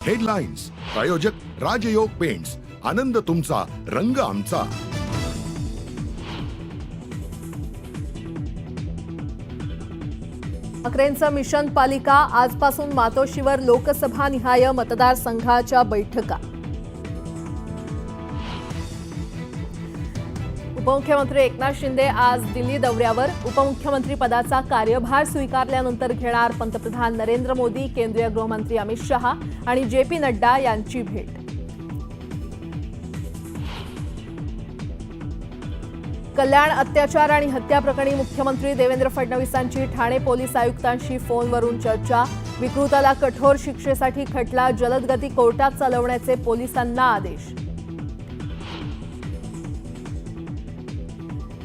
Headlines प्रायोजक राजयोग paints, आनंद तुमचा, रंग आमचा। ठाकरेंचं मिशन पालिका, आजपासून मातोश्रीवर लोकसभा निहाय मतदारसंघाच्या बैठका। उपमुख्यमंत्री एकनाथ शिंदे आज दिल्ली दौऱ्यावर, उपमुख्यमंत्री पदाचा कार्यभार स्वीकारल्यानंतर घेणार पंतप्रधान नरेंद्र मोदी, केंद्रीय गृहमंत्री अमित शहा आणि जे.पी. नड्डा यांची भेट। कल्याण अत्याचार आणि हत्या प्रकरणी मुख्यमंत्री देवेंद्र फडणवीसांची ठाणे पोलीस आयुक्तांशी फोनवरून चर्चा। विकृताला कठोर शिक्षेसाठी खटला जलदगती कोर्टात चालवण्याचे पोलिसांना आदेश।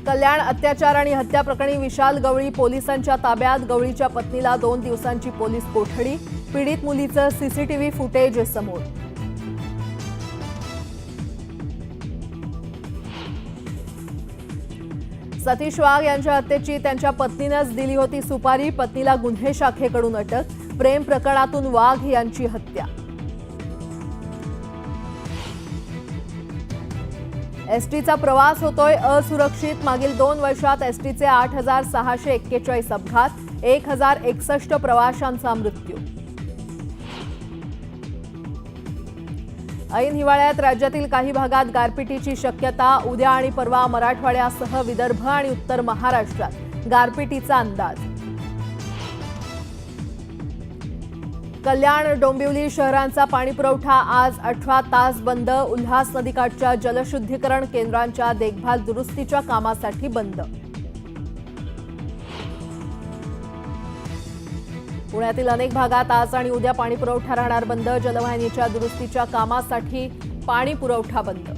कल्याण अत्याचार आणि हत्या प्रकरणी विशाल गवळी पोलिसांच्या ताब्यात, गवळीच्या पत्नीला 2 दिवसांची पोलीस कोठडी, पीडित मुलीचं सीसीटीव्ही फुटेज समोर। सतीश वाघ यांच्या हत्येची त्यांच्या पत्नीनेच दिली होती सुपारी, पत्नीला गुन्हे शाखेकडून अटक, प्रेम प्रकरणातून वाघ यांची हत्या। एसटीचा प्रवास होतोय असुरक्षित, मागील 2 वर्षात एसटीचे 8,641 अपघात, 1,061 प्रवाशांचा मृत्यू। ऐन हिवाळ्यात राज्यातील काही भागात गारपिटीची शक्यता, उद्या आणि परवा मराठवाड्यासह विदर्भ आणि उत्तर महाराष्ट्रात गारपिटीचा अंदाज। कल्याण डोंबिवली शहरांचा पाणीपुरवठा आज 18 तास बंद, उल्हास नदीकाठच्या जलशुद्धीकरण केंद्रांच्या देखभाल दुरुस्तीच्या कामासाठी बंद। पुण्यातील अनेक भागात आज आणि उद्या पाणीपुरवठा राहणार बंद, जलवाहिनीच्या दुरुस्तीच्या कामासाठी पाणीपुरवठा बंद।